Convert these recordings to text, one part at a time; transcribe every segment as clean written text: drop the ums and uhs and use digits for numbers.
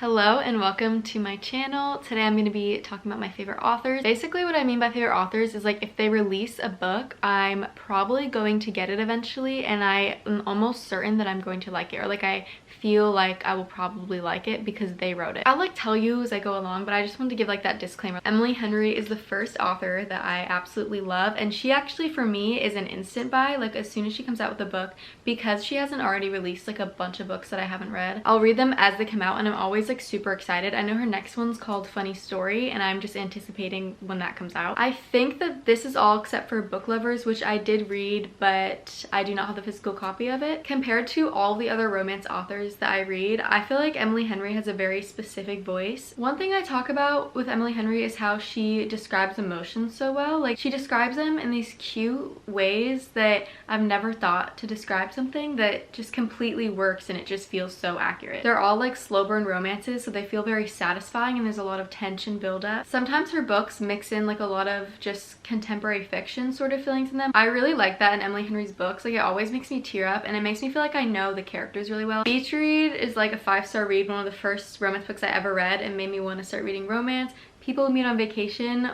Hello and welcome to my channel. Today I'm going to be talking about my favorite authors. Basically what I mean by favorite authors is like if they release a book, I'm probably going to get it eventually and I am almost certain that I'm going to like it, or like I feel like I will probably like it because they wrote it. I'll like tell you as I go along, but I just wanted to give like that disclaimer. Emily Henry is the first author that I absolutely love, and she actually for me is an instant buy. Like as soon as she comes out with a book, because she hasn't already released like a bunch of books that I haven't read, I'll read them as they come out and I'm always like super excited. I know her next one's called Funny Story and I'm just anticipating when that comes out. I think that this is all except for Book Lovers, which I did read, but I do not have the physical copy of it. Compared to all the other romance authors that I read, I feel like Emily Henry has a very specific voice. One thing I talk about with Emily Henry is how she describes emotions so well. Like she describes them in these cute ways that I've never thought to describe something, that just completely works and it just feels so accurate. They're all like slow burn romances, so they feel very satisfying and there's a lot of tension build up. Sometimes her books mix in like a lot of just contemporary fiction sort of feelings in them. I really like that in Emily Henry's books. Like it always makes me tear up and it makes me feel like I know the characters really well. Beach Read is like a 5-star read, one of the first romance books I ever read and made me want to start reading romance. People We Meet on Vacation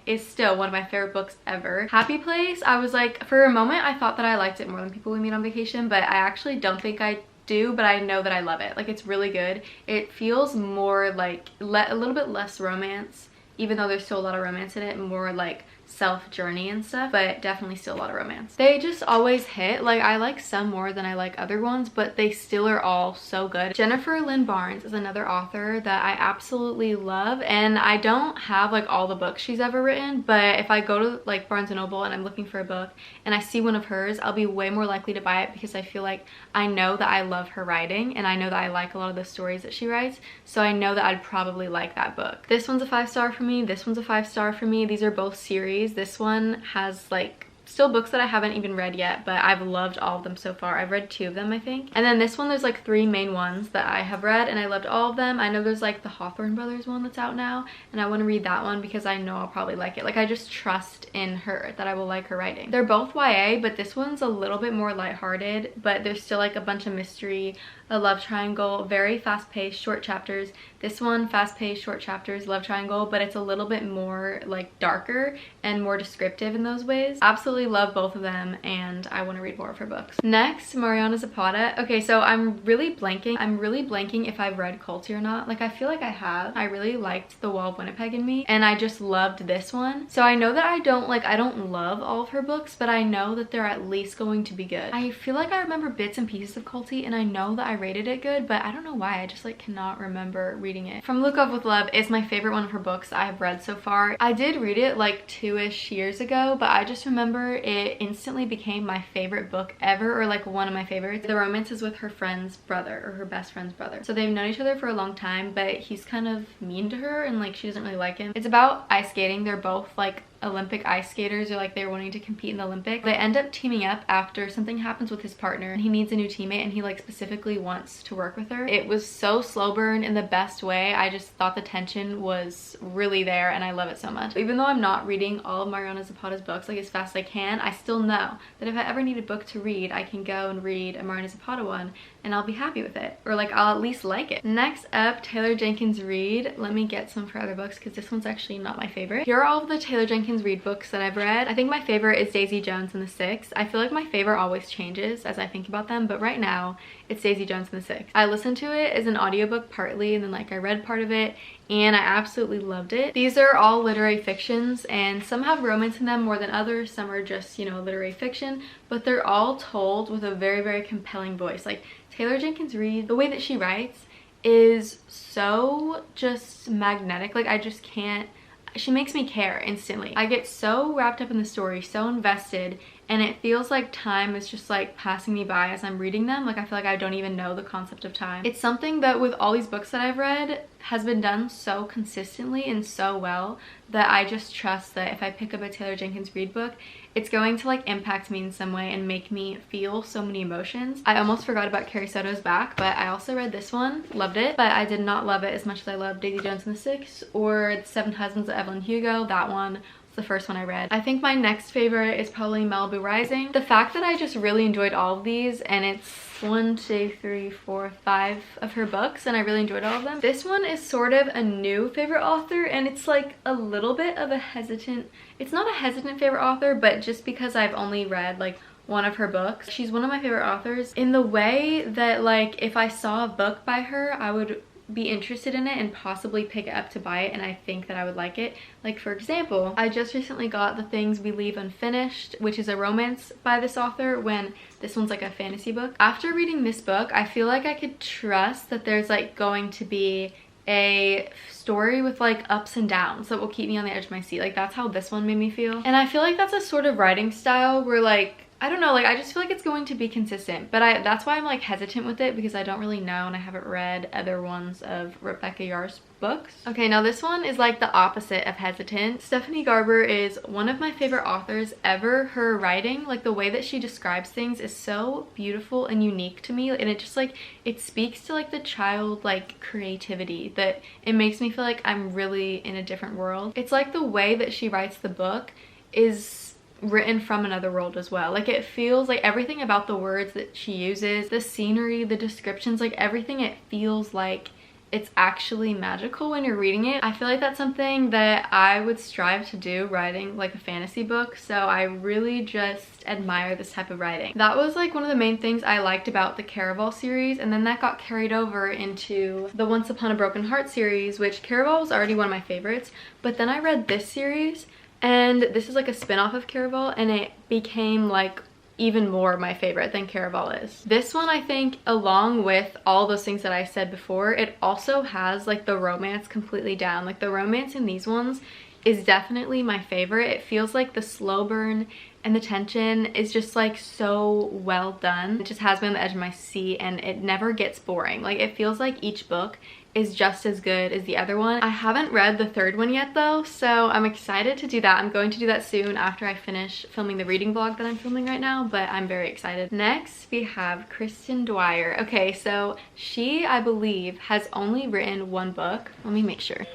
is still one of my favorite books ever. Happy Place, I was like, for a moment I thought that I liked it more than People We Meet on Vacation, but I actually don't think I do, but I know that I love it. Like it's really good. It feels more like a little bit less romance, even though there's still a lot of romance in it, more like self-journey and stuff, but definitely still a lot of romance. They just always hit. Like I like some more than I like other ones, but they still are all so good. Jennifer Lynn Barnes is another author that I absolutely love, and I don't have like all the books she's ever written, but if I go to like Barnes & Noble and I'm looking for a book and I see one of hers, I'll be way more likely to buy it because I feel like I know that I love her writing and I know that I like a lot of the stories that she writes, so I know that I'd probably like that book. This one's a 5-star for me. This one's a 5-star for me. These are both series. This one has like still books that I haven't even read yet, but I've loved all of them so far. I've read 2 of them, I think. And then this one, there's like 3 main ones that I have read and I loved all of them. I know there's like the Hawthorne Brothers one that's out now and I want to read that one because I know I'll probably like it. Like I just trust in her that I will like her writing. They're both YA, but this one's a little bit more lighthearted, but there's still like a bunch of mystery, a love triangle, very fast-paced short chapters. This one, fast-paced short chapters, love triangle, but it's a little bit more like darker and more descriptive in those ways. Absolutely love both of them and I want to read more of her books. Next, Mariana Zapata. Okay, so I'm really blanking if I've read Culty or not. Like I feel like I have. I really liked The Wall of Winnipeg in Me and I just loved this one. So I know that I don't love all of her books, but I know that they're at least going to be good. I feel like I remember bits and pieces of Culty and I know that I rated it good, but I don't know why. I just like cannot remember reading it. From Look Up With Love is my favorite one of her books I have read so far. I did read it like 2-ish years ago, but I just remember it instantly became my favorite book ever, or like one of my favorites. The romance is with her friend's brother, or her best friend's brother. So they've known each other for a long time, but he's kind of mean to her and like she doesn't really like him. It's about ice skating. They're both like Olympic ice skaters, or like they're wanting to compete in the Olympics. They end up teaming up after something happens with his partner and he needs a new teammate and he like specifically wants to work with her. It was so slow burn in the best way. I just thought the tension was really there and I love it so much. Even though I'm not reading all of Mariana Zapata's books like as fast as I can, I still know that if I ever need a book to read, I can go and read a Mariana Zapata one and I'll be happy with it, or like I'll at least like it. Next up, Taylor Jenkins Reid. Let me get some for other books because this one's actually not my favorite. Here are all of the Taylor Jenkins Reid books that I've read. I think my favorite is Daisy Jones and the Six. I feel like my favorite always changes as I think about them, but right now it's Daisy Jones and the Six. I listened to it as an audiobook partly and then like I read part of it and I absolutely loved it. These are all literary fictions and some have romance in them more than others. Some are just, you know, literary fiction, but they're all told with a very, very compelling voice. Like Taylor Jenkins Reid, the way that she writes is so just magnetic. Like I just can't, she makes me care instantly. I get so wrapped up in the story, so invested, and it feels like time is just like passing me by as I'm reading them. Like I feel like I don't even know the concept of time. It's something that with all these books that I've read has been done so consistently and so well that I just trust that if I pick up a Taylor Jenkins Reid book, it's going to like impact me in some way and make me feel so many emotions. I almost forgot about Carrie Soto's Back, but I also read this one, loved it, but I did not love it as much as I loved Daisy Jones and the Six or The Seven Husbands of Evelyn Hugo. That one the first one I read. I think my next favorite is probably Malibu Rising. The fact that I just really enjoyed all of these, and it's 1, 2, 3, 4, 5 of her books, and I really enjoyed all of them. This one is sort of a new favorite author, and it's like a little bit of a hesitant, it's not a hesitant favorite author, but just because I've only read like one of her books. She's one of my favorite authors in the way that like if I saw a book by her, I would be interested in it and possibly pick it up to buy it, and I think that I would like it. Like for example, I just recently got The Things We Leave Unfinished, which is a romance by this author, when this one's like a fantasy book. After reading this book, I feel like I could trust that there's like going to be a story with like ups and downs that will keep me on the edge of my seat. Like that's how this one made me feel, and I feel like that's a sort of writing style where like I don't know, like I just feel like it's going to be consistent, but that's why I'm like hesitant with it, because I don't really know and I haven't read other ones of Rebecca Yarr's books. Okay, now this one is like the opposite of hesitant. Stephanie Garber is one of my favorite authors ever. Her writing, like the way that she describes things is so beautiful and unique to me, and it just like it speaks to like the child like creativity that it makes me feel like I'm really in a different world. It's like the way that she writes the book is written from another world as well. Like it feels like everything about the words that she uses, the scenery, the descriptions, like everything, it feels like it's actually magical when you're reading it. I feel like that's something that I would strive to do writing like a fantasy book, so I really just admire this type of writing. That was like one of the main things I liked about the Caraval series, and then that got carried over into the Once Upon a Broken Heart series, which Caraval was already one of my favorites, but then I read this series, and this is like a spin-off of Caraval, and it became like even more my favorite than Caraval is. This one, I think, along with all those things that I said before, it also has like the romance completely down. Like the romance in these ones is definitely my favorite. It feels like the slow burn and the tension is just like so well done. It just has me on the edge of my seat, and it never gets boring. Like it feels like each book is just as good as the other one. I haven't read the third one yet though, so I'm excited to do that. I'm going to do that soon after I finish filming the reading vlog that I'm filming right now, but I'm very excited. Next, we have Kristen Dwire. Okay, so she, I believe, has only written one book. Let me make sure.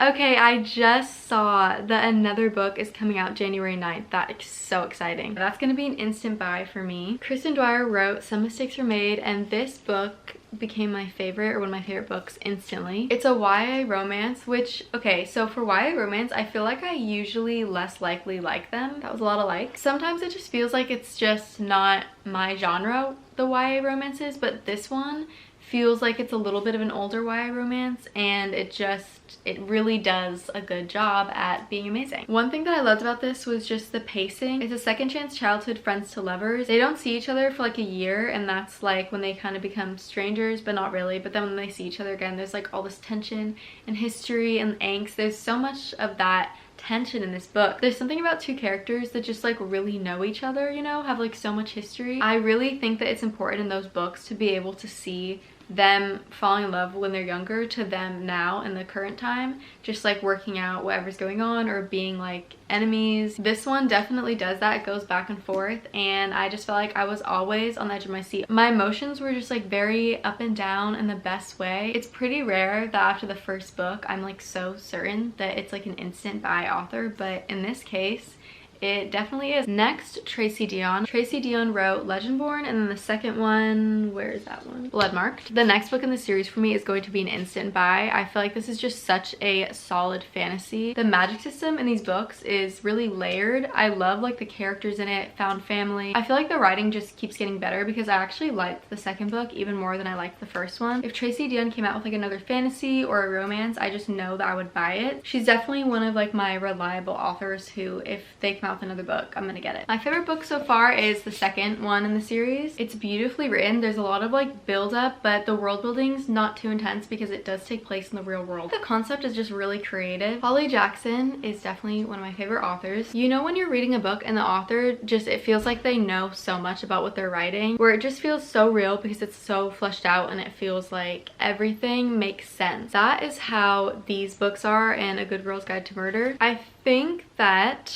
Okay, I just saw that another book is coming out January 9th. That is so exciting. That's gonna be an instant buy for me. Kristen Dwire wrote Some Mistakes Were Made, and this book became my favorite, or one of my favorite books, instantly. It's a YA romance, which, okay, so for YA romance, I feel like I usually less likely like them. That was a lot of like. Sometimes it just feels like it's just not my genre, the YA romances, but this one feels like it's a little bit of an older YA romance, and it really does a good job at being amazing. One thing that I loved about this was just the pacing. It's a second chance childhood friends to lovers. They don't see each other for like a year, and that's like when they kind of become strangers, but not really. But then when they see each other again, there's like all this tension and history and angst. There's so much of that tension in this book. There's something about two characters that just like really know each other, you know, have like so much history. I really think that it's important in those books to be able to see them falling in love when they're younger to them now in the current time, just like working out whatever's going on or being like enemies. This one definitely does that. It goes back and forth, and I just felt like I was always on the edge of my seat. My emotions were just like very up and down in the best way. It's pretty rare that after the first book I'm like so certain that it's like an instant buy author, but in this case it definitely is. Next, Tracy Deonn. Tracy Deonn wrote Legendborn, and then the second one, where is that one? Bloodmarked. The next book in the series for me is going to be an instant buy. I feel like this is just such a solid fantasy. The magic system in these books is really layered. I love like the characters in it, found family. I feel like the writing just keeps getting better because I actually liked the second book even more than I liked the first one. If Tracy Deonn came out with like another fantasy or a romance, I just know that I would buy it. She's definitely one of like my reliable authors who, if they come out with another book, I'm gonna get it. My favorite book so far is the second one in the series. It's beautifully written. There's a lot of like build up, but the world building's not too intense because it does take place in the real world. The concept is just really creative. Holly Jackson is definitely one of my favorite authors. You know when you're reading a book and the author just, it feels like they know so much about what they're writing, where it just feels so real because it's so fleshed out and it feels like everything makes sense. That is how these books are in A Good Girl's Guide to Murder. I think that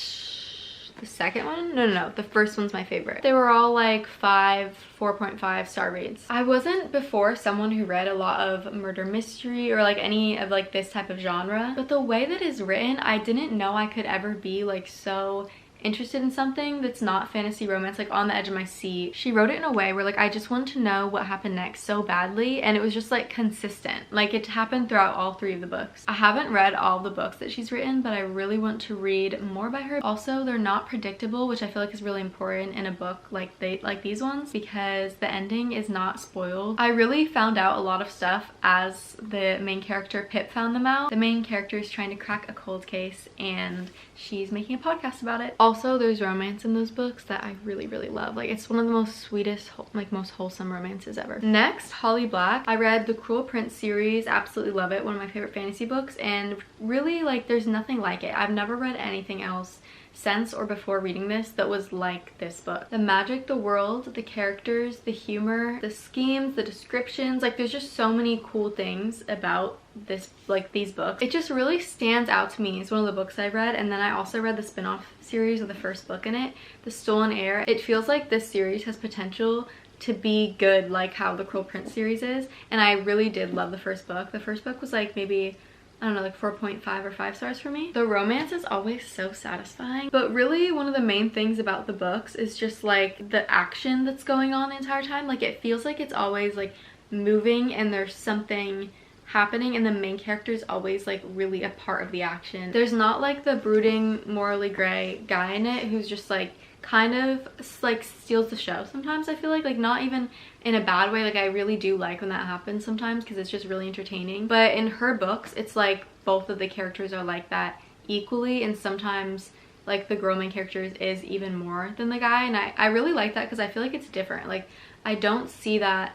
the second one? No, the first one's my favorite. They were all like 4.5 star reads. I wasn't before someone who read a lot of murder mystery or like any of like this type of genre, but the way that it's written, I didn't know I could ever be like so interested in something that's not fantasy romance, like on the edge of my seat. She wrote it in a way where like I just wanted to know what happened next so badly, and it was just like consistent. Like it happened throughout all 3 of the books. I haven't read all the books that she's written, but I really want to read more by her. Also, they're not predictable, which I feel like is really important in a book like these ones, because the ending is not spoiled. I really found out a lot of stuff as the main character Pip found them out. The main character is trying to crack a cold case and she's making a podcast about it. Also, there's romance in those books that I really love. Like it's one of the most sweetest, like most wholesome romances ever. Next, Holly Black. I read the Cruel Prince series, absolutely love it, one of my favorite fantasy books, and really like there's nothing like it. I've never read anything else since or before reading this that was like this book. The magic, the world, the characters, the humor, the schemes, the descriptions, like there's just so many cool things about this, like these books. It just really stands out to me. It's one of the books I read, and then I also read the spin-off series of the first book in it, The Stolen Heir. It feels like this series has potential to be good like how the Cruel Prince series is, and I really did love the first book. The first book was like maybe, I don't know, like 4.5 or 5 stars for me. The romance is always so satisfying, but really one of the main things about the books is just like the action that's going on the entire time. Like it feels like it's always like moving and there's something happening, and the main character is always like really a part of the action. There's not like the brooding, morally gray guy in it who's just like kind of like steals the show sometimes. I feel like not even in a bad way. Like I really do like when that happens sometimes because it's just really entertaining. But in her books, it's like both of the characters are like that equally, and sometimes like the girl main character is even more than the guy, and I really like that because I feel like it's different. Like I don't see that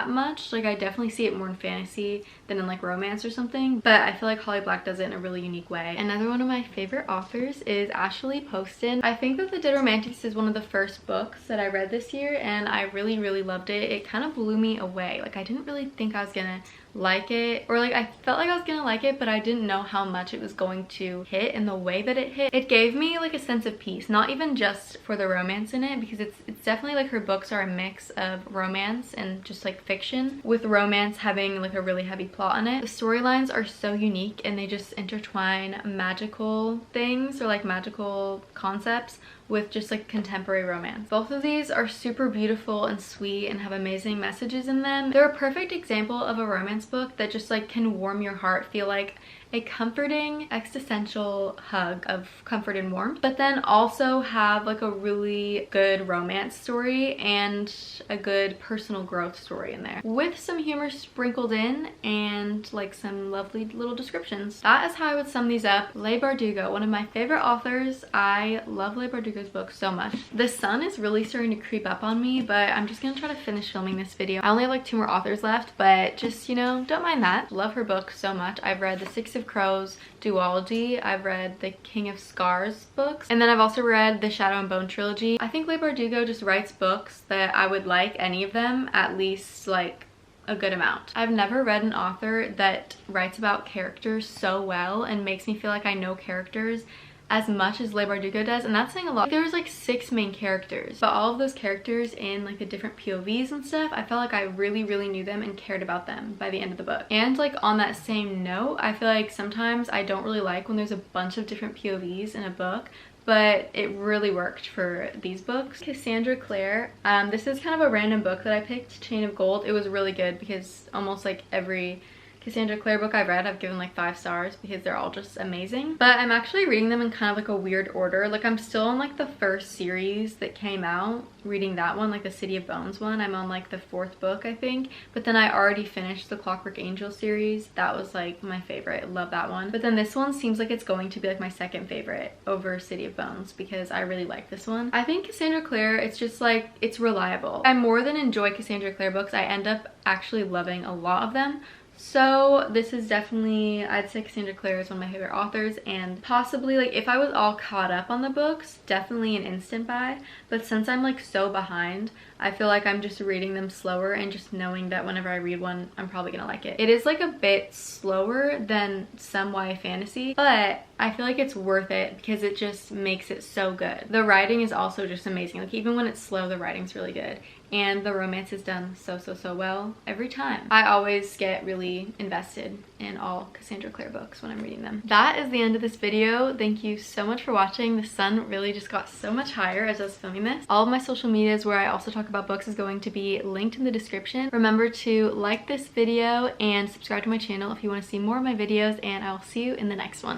much. Like I definitely see it more in fantasy than in like romance or something, but I feel like Holly Black does it in a really unique way. Another one of my favorite authors is Ashley Poston. I think that The Dead Romantics is one of the first books that I read this year, and I really loved it. It kind of blew me away. Like I didn't really think I was gonna like it, or like I felt like I was gonna like it, but I didn't know how much it was going to hit in the way that it hit. It gave me like a sense of peace, not even just for the romance in it, because it's definitely like her books are a mix of romance and just like fiction, with romance having like a really heavy plot on it. The storylines are so unique and they just intertwine magical things or like magical concepts with just like contemporary romance. Both of these are super beautiful and sweet and have amazing messages in them. They're a perfect example of a romance book that just like can warm your heart, feel like a comforting existential hug of comfort and warmth, but then also have like a really good romance story and a good personal growth story in there, with some humor sprinkled in and like some lovely little descriptions. That is how I would sum these up. Leigh Bardugo, one of my favorite authors. I love Leigh Bardugo's books so much. The sun is really starting to creep up on me, but I'm just gonna try to finish filming this video. I only have like 2 more authors left, but just, you know, don't mind that. Love her books so much. I've read the Six of Crows duology, I've read the King of Scars books, and then I've also read the Shadow and Bone trilogy. I think Leigh Bardugo just writes books that I would like any of them at least like a good amount. I've never read an author that writes about characters so well and makes me feel like I know characters as much as Leigh Bardugo does, and that's saying a lot. There's like 6 main characters, but all of those characters in like the different POVs and stuff, I felt like I really knew them and cared about them by the end of the book. And like on that same note, I feel like sometimes I don't really like when there's a bunch of different POVs in a book, but it really worked for these books. Cassandra Clare, this is kind of a random book that I picked, Chain of Gold. It was really good because almost like every Cassandra Clare book I've read, I've given like 5 stars because they're all just amazing. But I'm actually reading them in kind of like a weird order. Like I'm still on like the first series that came out, reading that one, like the City of Bones one. I'm on like the 4th book, I think. But then I already finished the Clockwork Angel series. That was like my favorite. Love that one. But then this one seems like it's going to be like my 2nd favorite over City of Bones because I really like this one. I think Cassandra Clare, it's just like, it's reliable. I more than enjoy Cassandra Clare books, I end up actually loving a lot of them. So this is definitely, I'd say Cassandra Clare is one of my favorite authors, and possibly like if I was all caught up on the books, definitely an instant buy. But since I'm like so behind, I feel like I'm just reading them slower and just knowing that whenever I read one, I'm probably gonna like it. It is like a bit slower than some YA fantasy, but I feel like it's worth it because it just makes it so good. The writing is also just amazing. Like even when it's slow, the writing's really good. And the romance is done so well every time. I always get really invested in all Cassandra Clare books when I'm reading them. That is the end of this video. Thank you so much for watching. The sun really just got so much higher as I was filming this. All of my social medias where I also talk about books is going to be linked in the description. Remember to like this video and subscribe to my channel if you want to see more of my videos, and I'll see you in the next one.